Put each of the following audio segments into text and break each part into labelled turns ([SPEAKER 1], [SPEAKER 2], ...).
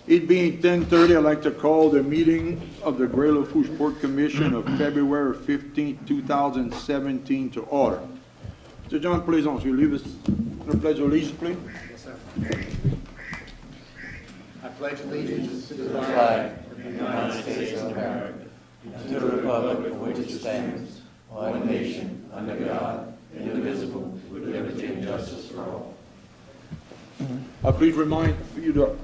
[SPEAKER 1] It being 10:30, I'd like to call the meeting of the Great Lafourche Port Commission of February 15, 2017 to order. Mr. John Plaisance, will you lead us in the Pledge of Allegiance, please?
[SPEAKER 2] Yes, sir. I pledge allegiance to the flag of the United States of America, and to the republic for which it stands, one nation, under God, indivisible, with liberty and justice for all.
[SPEAKER 1] Please remind you to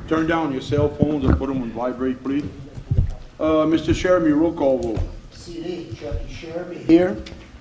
[SPEAKER 1] turn down your cell phones and put them on vibrate, please. Mr. Sheremy, roll call vote.
[SPEAKER 3] Seat A, Chucky Sheremy. Here.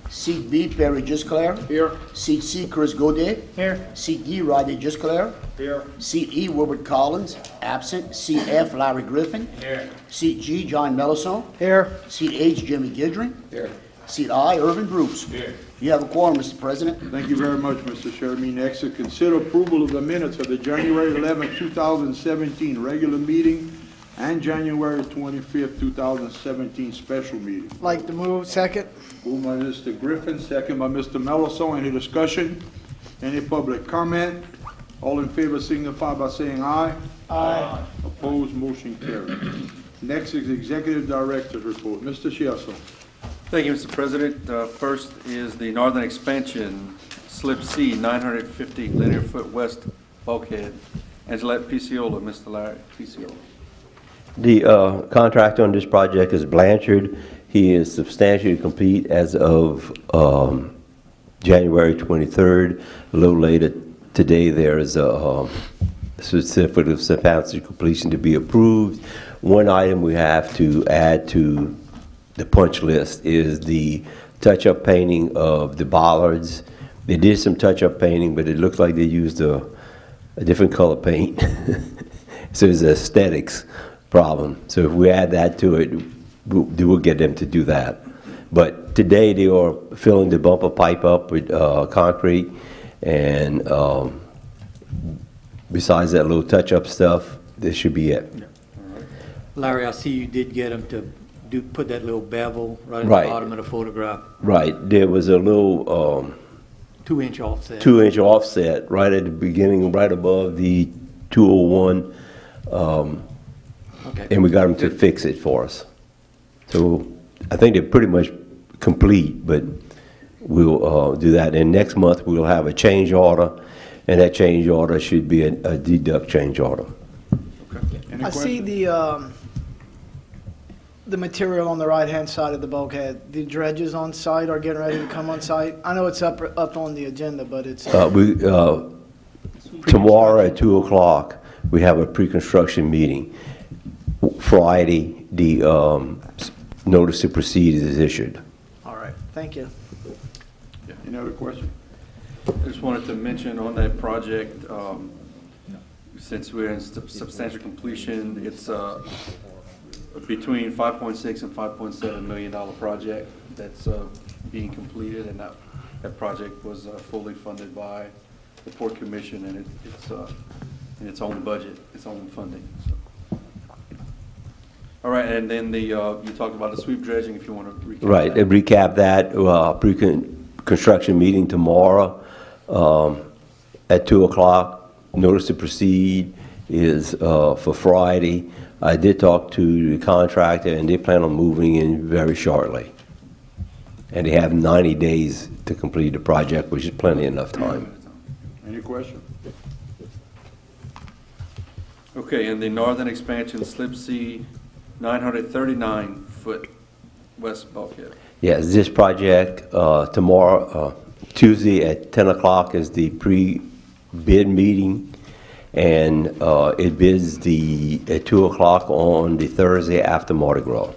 [SPEAKER 3] Seat B, Perry Gisclair.
[SPEAKER 1] Here.
[SPEAKER 3] Seat C, Chris Godet.
[SPEAKER 2] Here.
[SPEAKER 3] Seat D, Rodney Gisclair.
[SPEAKER 1] Here.
[SPEAKER 3] Seat E, Wilbert Collins. Absent. Seat F, Larry Griffin.
[SPEAKER 2] Here.
[SPEAKER 3] Seat G, John Mellison.
[SPEAKER 2] Here.
[SPEAKER 3] Seat H, Jimmy Gidry.
[SPEAKER 1] Here.
[SPEAKER 3] Seat I, Irvin Bruce.
[SPEAKER 2] Here.
[SPEAKER 3] You have a quorum, Mr. President.
[SPEAKER 1] Thank you very much, Mr. Sheremy. Next, to consider approval of the minutes of the January 11, 2017 regular meeting and January 25th, 2017 special meeting.
[SPEAKER 4] Like to move, second.
[SPEAKER 1] Moved by Mr. Griffin, second by Mr. Mellison. Any discussion? Any public comment? All in favor signify by saying aye.
[SPEAKER 4] Aye.
[SPEAKER 1] Opposed, motion carried. Next is Executive Director's report. Mr. Schiasso.
[SPEAKER 5] Thank you, Mr. President. First is the Northern Expansion, Slip C, 950 linear foot west bulkhead. Angelette Piciola, Mr. Larry Piciola.
[SPEAKER 6] The contract on this project is Blanchard. He is substantially complete as of January 23rd. A little later today, there is a certificate of substantial completion to be approved. One item we have to add to the punch list is the touch-up painting of the bollards. They did some touch-up painting, but it looks like they used a different color paint. So it's an aesthetics problem. So if we add that to it, we'll get them to do that. But today they are filling the bumper pipe up with concrete, and besides that little touch-up stuff, this should be it.
[SPEAKER 7] Larry, I see you did get them to put that little bevel right at
[SPEAKER 6] Right.
[SPEAKER 7] the bottom of the photograph.
[SPEAKER 6] Right. There was a little
[SPEAKER 7] 2-inch offset.
[SPEAKER 6] 2-inch offset right at the beginning, right above the 201,
[SPEAKER 7] Okay.
[SPEAKER 6] and we got them to fix it for us. So I think they're pretty much complete, but we'll do that. And next month we'll have a change order, and that change order should be a deduct change order.
[SPEAKER 1] Any
[SPEAKER 4] I see
[SPEAKER 1] questions?
[SPEAKER 4] the material on the right-hand side of the bulkhead. The dredges on site are getting ready to come on site. I know it's up on the agenda, but it's...
[SPEAKER 6] Tomorrow at 2 o'clock, we have a pre-construction meeting. Friday, the notice to proceed is issued.
[SPEAKER 4] All right, thank you.
[SPEAKER 1] Any other question?
[SPEAKER 5] I just wanted to mention on that project, since we're in substantial completion, it's between $5.6 and $5.7 million project that's being completed, and that project was fully funded by the Port Commission, and it's in its own budget, its own funding. So. All right, and then you talked about the sweep dredging. If you want to recap
[SPEAKER 6] Right,
[SPEAKER 5] that.
[SPEAKER 6] recap that, pre-construction meeting tomorrow at 2 o'clock. Notice to proceed is for Friday. I did talk to the contractor, and they plan on moving in very shortly. And they have 90 days to complete the project, which is plenty enough time.
[SPEAKER 1] Any questions?
[SPEAKER 5] Okay, and the Northern Expansion, Slip C, 939-foot west bulkhead.
[SPEAKER 6] Yes, this project, tomorrow, Tuesday at 10 o'clock is the pre-bid meeting, and it bids at 2 o'clock on the Thursday after Mardi Gras.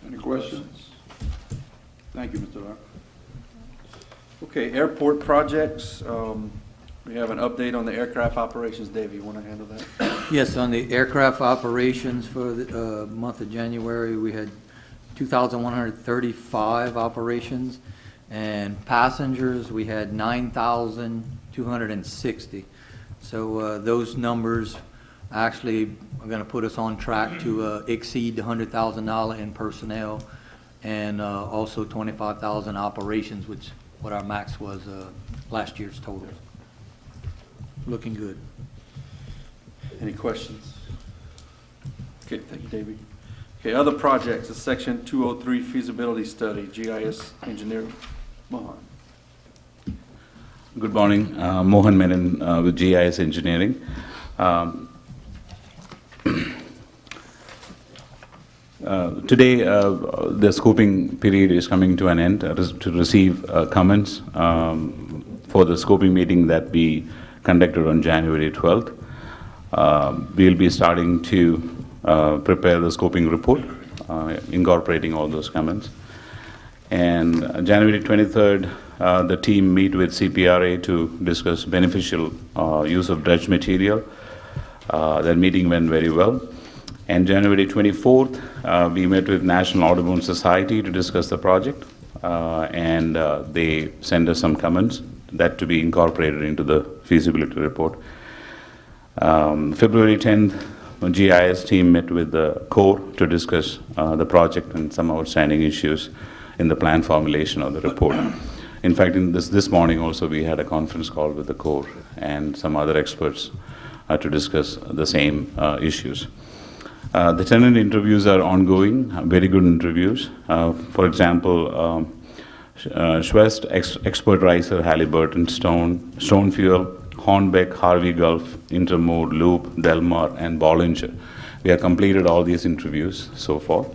[SPEAKER 1] Any questions? Thank you, Mr. Lar.
[SPEAKER 5] Okay, airport projects. We have an update on the aircraft operations. Dave, you want to handle that?
[SPEAKER 7] Yes, on the aircraft operations for the month of January, we had 2,135 operations, and passengers, we had 9,260. So those numbers actually are going to put us on track to exceed the $100,000 in personnel, and also 25,000 operations, which what our max was last year's totals. Looking good.
[SPEAKER 5] Any questions? Okay, thank you, Davey. Okay, other projects, the section 203 feasibility study, GIS engineer, Mohan.
[SPEAKER 8] Good morning, Mohan Menon with GIS Engineering. Today, the scoping period is coming to an end to receive comments for the scoping meeting that we conducted on January 12th. We'll be starting to prepare the scoping report, incorporating all those comments. And January 23rd, the team meet with CPRA to discuss beneficial use of dredge material. That meeting went very well. And January 24th, we met with National Audubon Society to discuss the project, and they sent us some comments that to be incorporated into the feasibility report. February 10th, GIS team met with the Corps to discuss the project and some outstanding issues in the plan formulation of the report. In fact, in this morning also we had a conference call with the Corps and some other experts to discuss the same issues. The tenant interviews are ongoing, very good interviews. For example, Schwest, Expert Riser, Halliburton, Stone Fuel, Hornbeck, Harvey Gulf, Intermode, Loop, Delmar, and Bollinger. We have completed all these interviews so far.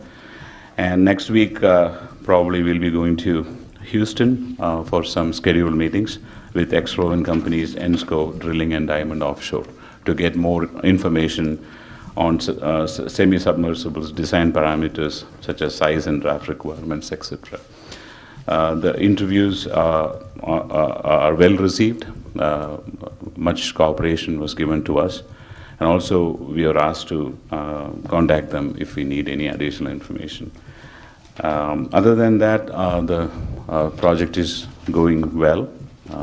[SPEAKER 8] And next week, probably we'll be going to Houston for some scheduled meetings with Exro companies, ENSCO, Drilling and Diamond Offshore, to get more information on semi-submersibles design parameters such as size and draft requirements, etc. The interviews are well received. Much cooperation was given to us. And also we are asked to contact them if we need any additional information. Other than that, the project is going well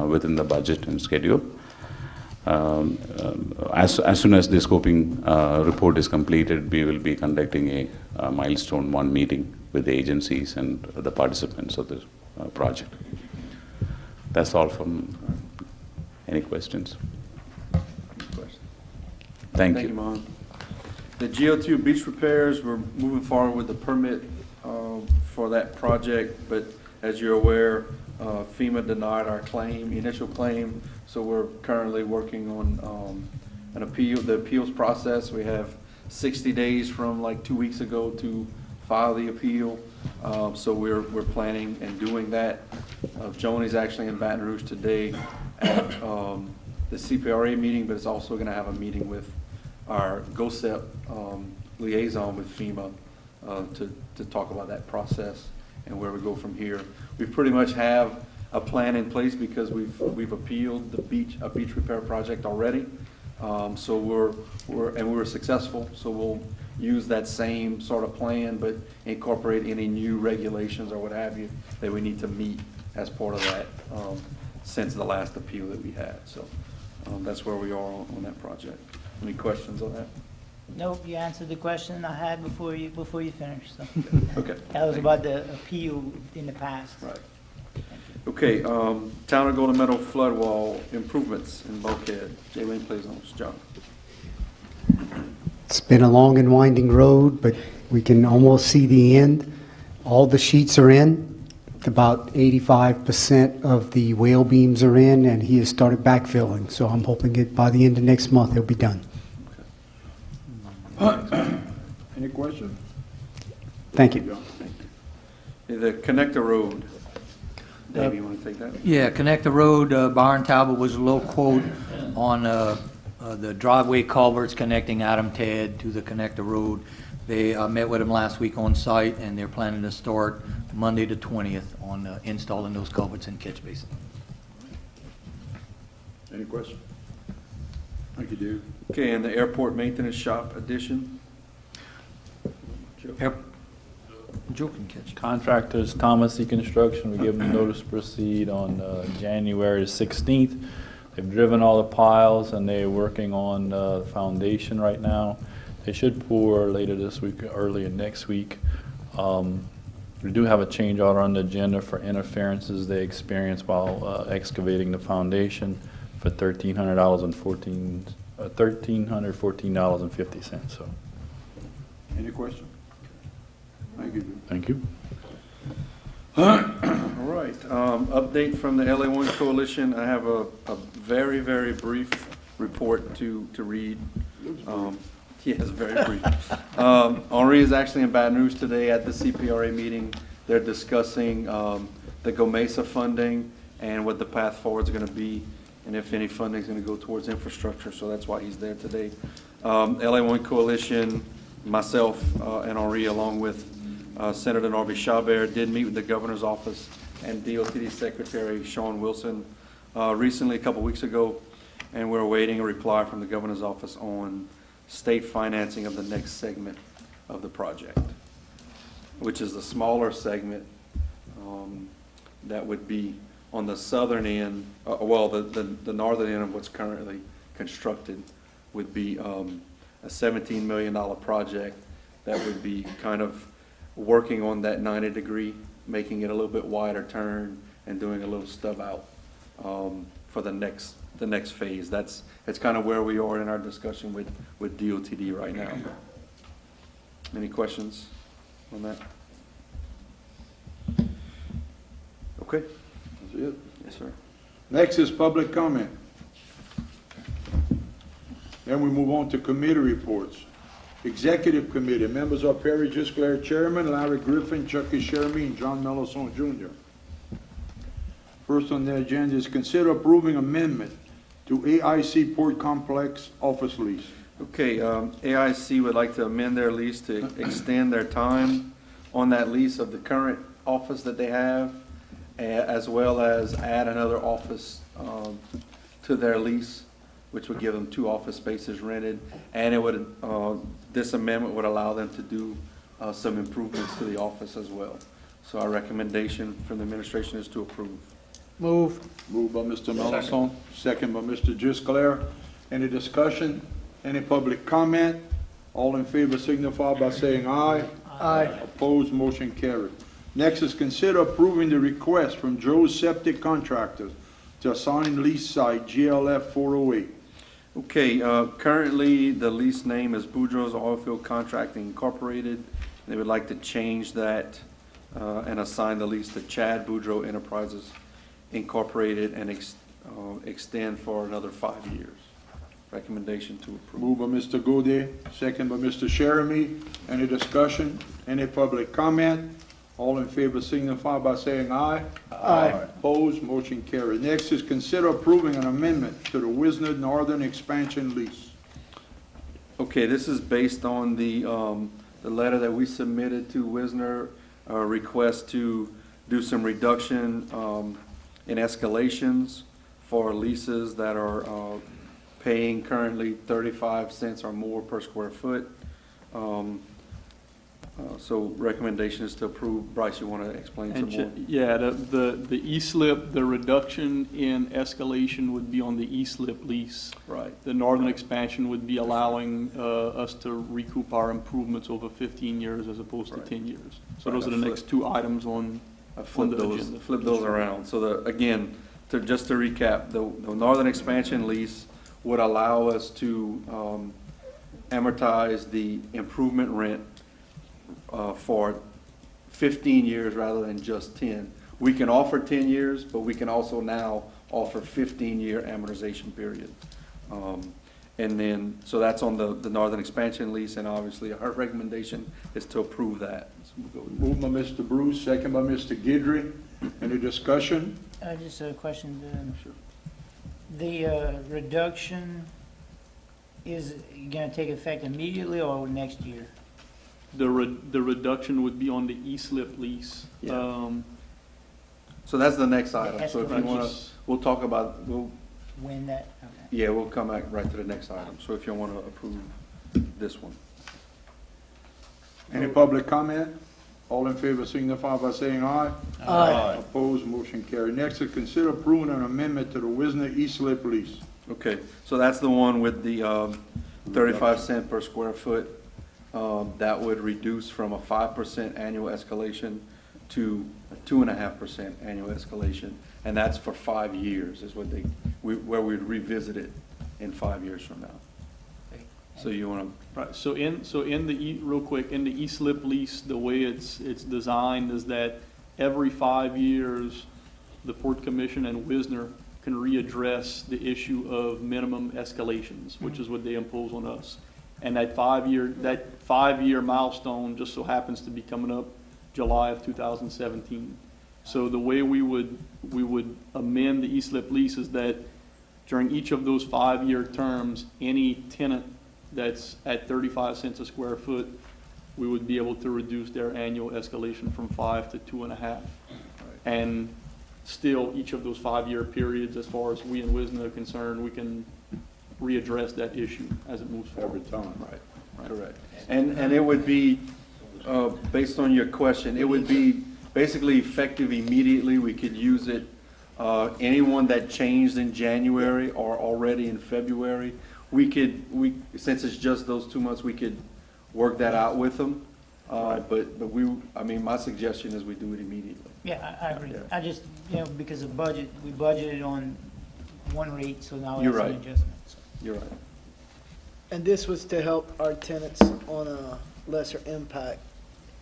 [SPEAKER 8] within the budget and schedule. As soon as the scoping report is completed, we will be conducting a milestone 1 meeting with the agencies and the participants of the project. That's all from any questions? Thank you.
[SPEAKER 5] Mohan. The GO2 beach repairs, we're moving forward with the permit for that project, but as you're aware, FEMA denied our claim, initial claim, so we're currently working on an appeal, the appeals process. We have 60 days from like 2 weeks ago to file the appeal, so we're planning and doing that. Joni's actually in Baton Rouge today at the CPRA meeting, but it's also going to have a meeting with our GOSEP liaison with FEMA to talk about that process and where we go from here. We pretty much have a plan in place because we've appealed a beach repair project already. So we were successful. So we'll use that same sort of plan, but incorporate any new regulations or what have you that we need to meet as part of that since the last appeal that we had. So that's where we are on that project. Any questions on that?
[SPEAKER 9] Nope, you answered the question I had before you finished. So.
[SPEAKER 5] Okay.
[SPEAKER 9] That was about the appeal in the past.
[SPEAKER 5] Right. Okay, Town of Golden Meadow flood wall improvements in bulkhead. Jay Wayne plays on this job.
[SPEAKER 10] It's been a long and winding road, but we can almost see the end. All the sheets are in. About 85% of the whale beams are in, and he has started backfilling. So I'm hoping it by the end of next month it'll be done.
[SPEAKER 1] Any questions?
[SPEAKER 10] Thank you.
[SPEAKER 5] The Connector Road. Dave, you want to take that?
[SPEAKER 7] Yeah, Connect the Road, Byron Talbot was a low quote on the driveway culverts connecting Adam Ted to the Connect the Road. They met with him last week on site, and they're planning to start Monday the 20th on installing those culverts in catch basin.
[SPEAKER 1] Any questions? Thank you, Dave.
[SPEAKER 5] Okay, and the airport maintenance shop addition.
[SPEAKER 7] Joe can catch it.
[SPEAKER 11] Contractors, Thomas E. Construction, we gave them notice to proceed on January 16th. They've driven all the piles and they're working on the foundation right now. They should pour later this week, early next week. We do have a change order on the agenda for interferences they experienced while excavating the foundation for $1,314.50. So,
[SPEAKER 1] Any question? Thank you.
[SPEAKER 11] thank you.
[SPEAKER 5] All right, update from the LA1 Coalition. I have a very, very brief report to read. Yes, very brief. Henri is actually in Baton Rouge today at the CPRA meeting. They're discussing the GOMESA funding and what the path forward is going to be, and if any funding is going to go towards infrastructure, so that's why he's there today. LA1 Coalition, myself and Henri, along with Senator Norby Chabert, did meet with the governor's office and DOTD Secretary Sean Wilson recently, a couple weeks ago, and we're awaiting a reply from the governor's office on state financing of the next segment of the project, which is the smaller segment that would be on the southern end, the northern end of what's currently constructed would be a $17 million project that would be kind of working on that 90-degree, making it a little bit wider turn and doing a little stub out for the next phase. That's kind of where we are in our discussion with DOTD right now. Any questions on that? Okay.
[SPEAKER 1] That's it.
[SPEAKER 5] Yes, sir.
[SPEAKER 1] Next is public comment. Then we move on to committee reports. Executive Committee, members are Perry Gisclair, Chairman, Larry Griffin, Chucky Sherman, and John Melisson Jr. First on the agenda is consider approving amendment to AIC Port Complex office lease.
[SPEAKER 5] Okay, AIC would like to amend their lease to extend their time on that lease of the current office that they have, as well as add another office to their lease, which would give them 2 office spaces rented, and it would this amendment would allow them to do some improvements to the office as well. So our recommendation from the administration is to approve.
[SPEAKER 4] Move.
[SPEAKER 1] Moved by Mr. Melisson, second by Mr. Gisclair. Any discussion? Any public comment? All in favor signify by saying aye.
[SPEAKER 4] Aye.
[SPEAKER 1] Opposed, motion carried. Next is consider approving the request from Joe's Septic Contractors to assign lease site GLF 408.
[SPEAKER 5] Okay, currently the lease name is Boudreaux's Oilfield Contracting Incorporated. They would like to change that and assign the lease to Chad Boudreaux Enterprises Incorporated and extend for another 5 years. Recommendation to approve.
[SPEAKER 1] Moved by Mr. Gaudet, second by Mr. Sheremy. Any discussion? Any public comment? All in favor signify by saying aye.
[SPEAKER 4] Aye.
[SPEAKER 1] Opposed, motion carried. Next is consider approving an amendment to the Wisner Northern Expansion lease.
[SPEAKER 5] Okay, this is based on the letter that we submitted to Wisner, a request to do some reduction in escalations for leases that are paying currently 35 cents or more per square foot. So recommendation is to approve. Bryce, you want to explain some more?
[SPEAKER 12] Yeah, the E-slip, the reduction in escalation would be on the E-slip lease.
[SPEAKER 5] Right.
[SPEAKER 12] The northern expansion would be allowing us to recoup our improvements over 15 years as opposed to 10 years. So those are the next 2 items on the agenda.
[SPEAKER 5] Flip those around. So again, just to recap, the northern expansion lease would allow us to amortize the improvement rent for 15 years rather than just 10. We can offer 10 years, but we can also now offer 15-year amortization period. And then, so that's on the northern expansion lease, and obviously our recommendation is to approve that. So we'll go with
[SPEAKER 1] Moved by Mr. Bruce, second by Mr. Guidry. Any discussion?
[SPEAKER 9] Just a question. The reduction is going to take effect immediately or next year?
[SPEAKER 12] The reduction would be on the E-slip lease.
[SPEAKER 5] Yeah. So that's the next item. So if you want to, we'll talk about,
[SPEAKER 9] When that, okay.
[SPEAKER 5] yeah, we'll come back right to the next item. So if you want to approve this one.
[SPEAKER 1] Any public comment? All in favor signify by saying aye.
[SPEAKER 4] Aye.
[SPEAKER 1] Opposed, motion carried. Next is consider approving an amendment to the Wisner E-slip lease.
[SPEAKER 5] Okay, so that's the one with the 35 cent per square foot. That would reduce from a 5% annual escalation to a 2.5% annual escalation, and that's for 5 years, is what where we'd revisit it in 5 years from now. So you want to,
[SPEAKER 12] Right, so in the, real quick, in the E-slip lease, the way it's designed is that every 5 years, the Port Commission and Wisner can readdress the issue of minimum escalations, which is what they impose on us. And that 5-year milestone just so happens to be coming up July of 2017. So the way we would amend the E-slip lease is that during each of those 5-year terms, any tenant that's at 35 cents a square foot, we would be able to reduce their annual escalation from 5 to 2.5. And still, each of those 5-year periods, as far as we and Wisner are concerned, we can readdress that issue as it moves forward.
[SPEAKER 1] Every time.
[SPEAKER 5] right, correct. And it would be, based on your question, it would be basically effective immediately. We could use it, anyone that changed in January or already in February, since it's just those 2 months, we could work that out with them. I mean, my suggestion is we do it immediately.
[SPEAKER 9] Yeah, I agree.
[SPEAKER 5] Yeah.
[SPEAKER 9] I just, because of budget, we budgeted on one rate, so now
[SPEAKER 5] You're
[SPEAKER 9] it's an
[SPEAKER 5] right.
[SPEAKER 9] adjustment. So.
[SPEAKER 5] You're right.
[SPEAKER 4] And this was to help our tenants on a lesser impact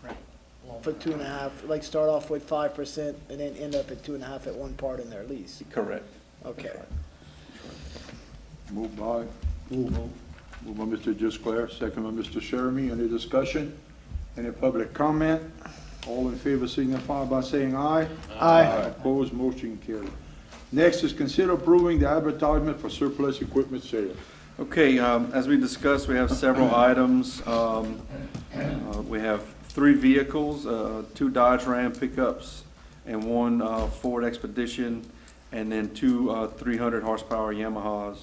[SPEAKER 9] Right.
[SPEAKER 4] for 2.5, like start off with 5% and then end up at 2.5 at one part in their lease.
[SPEAKER 5] Correct.
[SPEAKER 4] Okay.
[SPEAKER 1] Moved by Mr. Gisclair, second by Mr. Shermy. Any discussion? Any public comment? All in favor signify by saying aye.
[SPEAKER 4] Aye.
[SPEAKER 1] Opposed, motion carried. Next is consider approving the advertisement for surplus equipment sale.
[SPEAKER 5] Okay, as we discussed, we have several items. We have 3 vehicles, 2 Dodge Ram pickups and 1 Ford Expedition, and then 2 300 horsepower Yamahas.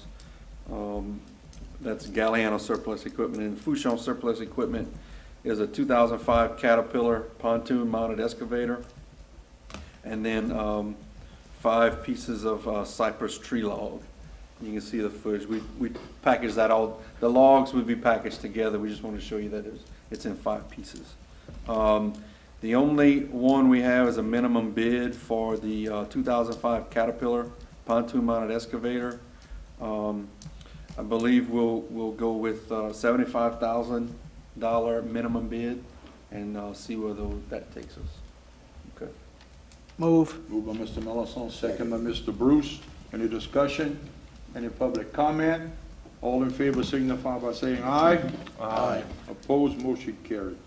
[SPEAKER 5] That's Galliano surplus equipment. And Fouchon surplus equipment is a 2005 Caterpillar pontoon mounted excavator, and then 5 pieces of cypress tree log. You can see the footage. We packaged that all. The logs would be packaged together. We just want to show you that it's in 5 pieces. The only one we have is a minimum bid for the 2005 Caterpillar pontoon mounted excavator. I believe we'll go with $75,000 minimum bid, and see where that takes us. Okay.
[SPEAKER 4] Move.
[SPEAKER 1] Moved by Mr. Melanson, second by Mr. Bruce. Any discussion? Any public comment? All in favor signify by saying aye. Aye. Opposed, motion carried.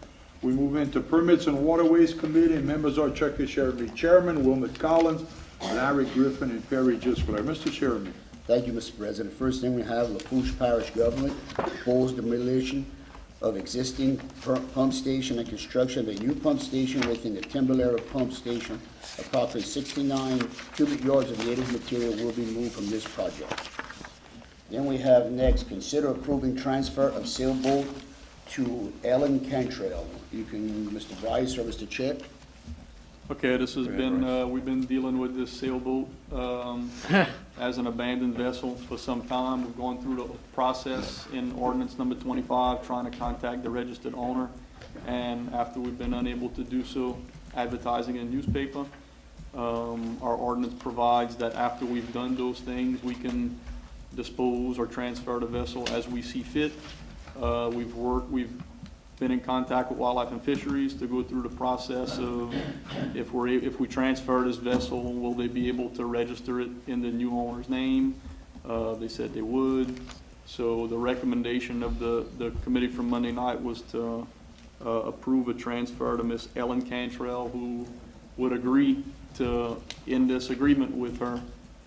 [SPEAKER 1] We move into Permits and Waterways Committee, and members are Chuck Sherman, Chairman, Wilmot Collins, Larry Griffin, and Perry Gisclair. Mr. Sherman.
[SPEAKER 3] Thank you, Mr. President. First thing we have, Lafourche Parish Government proposed demolition of existing pump station and construction of a new pump station within the Timberlera Pump Station. Approximately 69 cubic yards of native material will be moved from this project. Then we have next, consider approving transfer of sailboat to Ellen Cantrell. You can, Mr. Bryce or Mr. Chet.
[SPEAKER 12] Okay, this has been, we've been dealing with this sailboat as an abandoned vessel for some time. We've gone through the process in ordinance number 25, trying to contact the registered owner. And after we've been unable to do so, advertising in the newspaper, our ordinance provides that after we've done those things, we can dispose or transfer the vessel as we see fit. We've been in contact with Wildlife and Fisheries to go through the process of if we transfer this vessel, will they be able to register it in the new owner's name? They said they would. So the recommendation of the committee from Monday night was to approve a transfer to Miss Ellen Cantrell, who would agree to, in this agreement with her,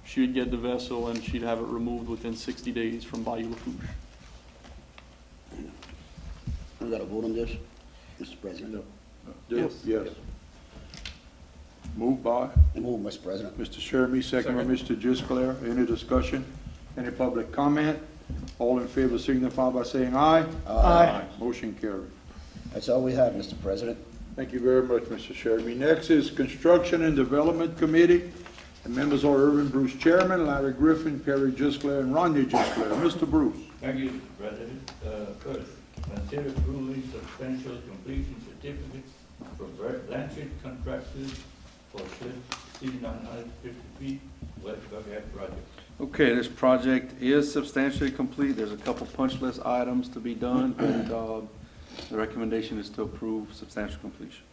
[SPEAKER 12] she'd get the vessel and she'd have it removed within 60 days from Bayou Lafourche.
[SPEAKER 3] We got to vote on this, Mr. President.
[SPEAKER 1] Yes. Moved by
[SPEAKER 3] Move, Mr. President.
[SPEAKER 1] Mr. Sherman, second by Mr. Gisclair. Any discussion? Any public comment? All in favor signify by saying aye.
[SPEAKER 4] Aye.
[SPEAKER 1] Motion carried.
[SPEAKER 3] That's all we have, Mr. President.
[SPEAKER 1] Thank you very much, Mr. Sherman. Next is Construction and Development Committee. The members are Irvin Bruce, Chairman, Larry Griffin, Perry Gisclair, and Rodney Gisclair. Mr. Bruce.
[SPEAKER 13] Thank you, Mr. President. First, consider approving substantial completion certificates
[SPEAKER 2] for Blanchard Contractors for slip C 950 feet West Buckhead project.
[SPEAKER 5] Okay, this project is substantially complete. There's a couple punch list items to be done, and the recommendation is to approve substantial completion.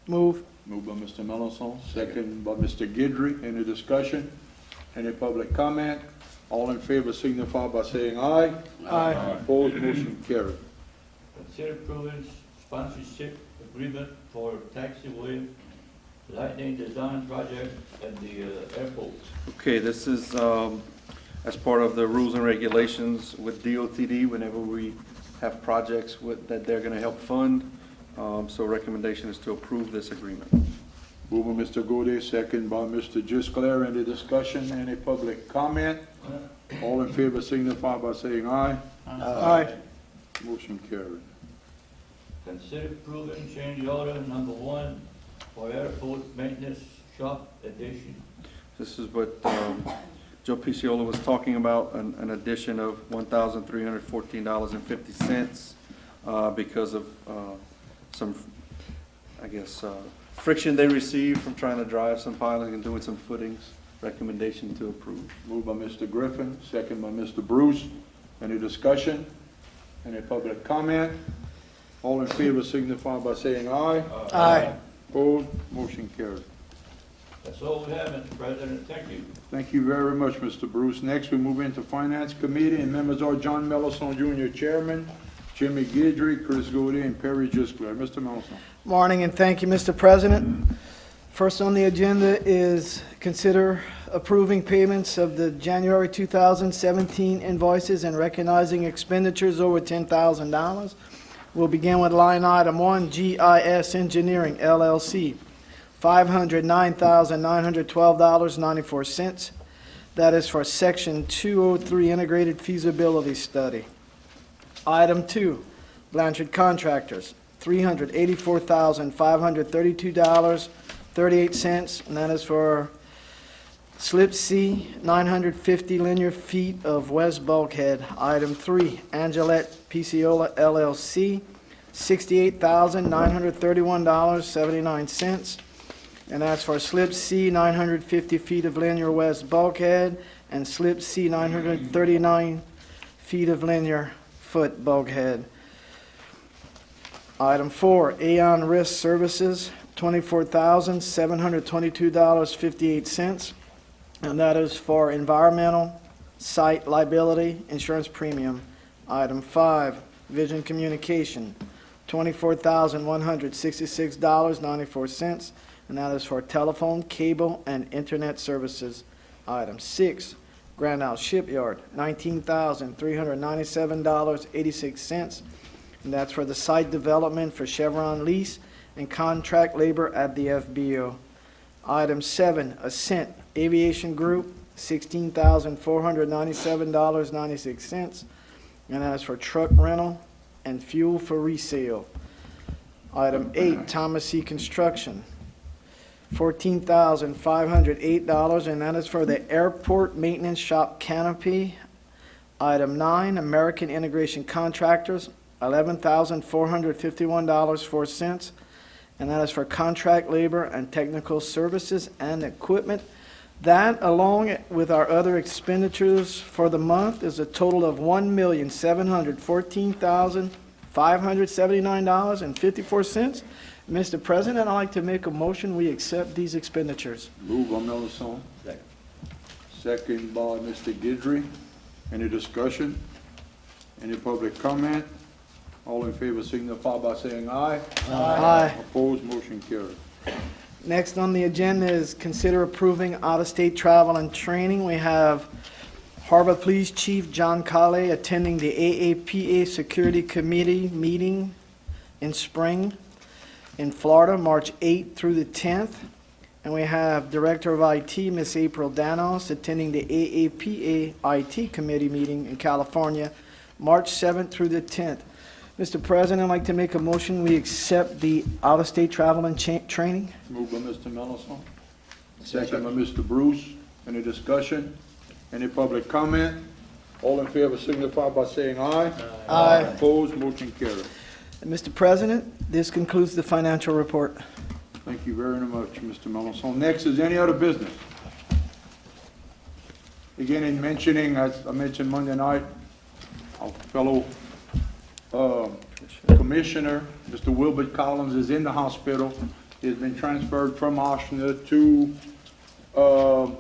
[SPEAKER 4] Move.
[SPEAKER 1] Moved by Mr. Melanson, second by Mr. Guidry. Any discussion? Any public comment? All in favor signify by saying aye.
[SPEAKER 4] Aye.
[SPEAKER 1] Opposed, motion carried.
[SPEAKER 2] Consider approving sponsorship agreement for taxiway lightning design project at the airport.
[SPEAKER 5] Okay, this is as part of the rules and regulations with DOTD whenever we have projects that they're going to help fund. So recommendation is to approve this agreement.
[SPEAKER 1] Moved by Mr. Gode, second by Mr. Gisclair. Any discussion? Any public comment? All in favor signify by saying aye.
[SPEAKER 4] Aye.
[SPEAKER 1] Motion carried.
[SPEAKER 2] Consider approving change order number 1 for airport maintenance shop addition.
[SPEAKER 5] This is what Joe Picciolo was talking about, an addition of $1,314.50 because of some, I guess, friction they received from trying to drive some piling and doing some footings. Recommendation to approve.
[SPEAKER 1] Moved by Mr. Griffin, second by Mr. Bruce. Any discussion? Any public comment? All in favor signify by saying aye.
[SPEAKER 4] Aye.
[SPEAKER 1] Opposed? Motion carried.
[SPEAKER 2] That's all we have, Mr. President. Thank you.
[SPEAKER 1] Thank you very much, Mr. Bruce. Next, we move into Finance Committee, and members are John Mellison, Jr., Chairman, Jimmy Guidry, Chris Gode, and Perry Gisclair. Mr. Mellison.
[SPEAKER 4] Morning, and thank you, Mr. President. First on the agenda is consider approving payments of the January 2017 invoices and recognizing expenditures over $10,000. We'll begin with line item 1, GIS Engineering, LLC, $509,912.94. That is for Section 203 Integrated Feasibility Study. Item 2, Blanchard Contractors, $384,532.38, and that is for Slip C, 950 linear feet of west bulkhead. Item 3, Angelette Piciola LLC, $68,931.79, and that's for Slip C, 950 feet of linear west bulkhead, and Slip C, 939 feet of linear foot bulkhead. Item 4, Aon Risk Services, $24,722.58, and that is for environmental site liability insurance premium. Item 5, Vision Communication, $24,166.94, and that is for telephone, cable, and internet services. Item 6, Grand Isle Shipyard, $19,397.86, and that's for the site development for Chevron lease and contract labor at the FBO. Item 7, Ascent Aviation Group, $16,497.96, and that's for truck rental and fuel for resale. Item 8, Thomas C. Construction, $14,508, and that is for the airport maintenance shop canopy. Item 9, American Integration Contractors, $11,451.04, and that is for contract labor and technical services and equipment. That, along with our other expenditures for the month, is a total of $1,714,579.54. Mr. President, I'd like to make a motion we accept these expenditures.
[SPEAKER 1] Moved by Mellison. Second by Mr. Guidry. Any discussion? Any public comment? All in favor signify by saying aye.
[SPEAKER 4] Aye.
[SPEAKER 1] Opposed, motion carried.
[SPEAKER 4] Next on the agenda is consider approving out-of-state travel and training. We have Harbor Police Chief John Kale attending the AAPA Security Committee meeting in spring in Florida, March 8th through the 10th. And we have Director of IT, Ms. April Danos, attending the AAPA IT Committee meeting in California, March 7th through the 10th. Mr. President, I'd like to make a motion we accept the out-of-state travel and training.
[SPEAKER 1] Moved by Mr. Mellison. Second by Mr. Bruce. Any discussion? Any public comment? All in favor signify by saying aye.
[SPEAKER 4] Aye.
[SPEAKER 1] Opposed, motion carried.
[SPEAKER 4] Mr. President, this concludes the financial report.
[SPEAKER 1] Thank you very much, Mr. Melanson. Next is any other business? Again, in mentioning, as I mentioned Monday night, our fellow commissioner, Mr. Wilbert Collins, is in the hospital. He has been transferred from Oshner to Oshner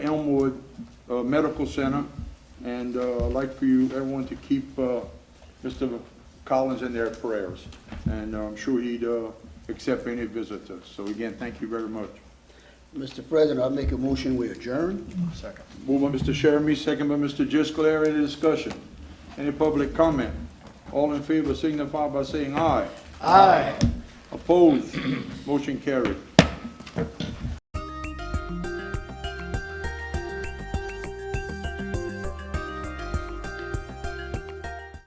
[SPEAKER 1] Elmwood Medical Center. And I'd like for you, everyone, to keep Mr. Collins in their prayers. And I'm sure he'd accept any visitors. So again, thank you very much.
[SPEAKER 3] Mr. President, I make a motion, we adjourn.
[SPEAKER 1] Moved by Mr. Sheremy, second by Mr. Gisclair. Any discussion? Any public comment? All in favor signify by saying aye.
[SPEAKER 4] Aye.
[SPEAKER 1] Opposed? Motion carried.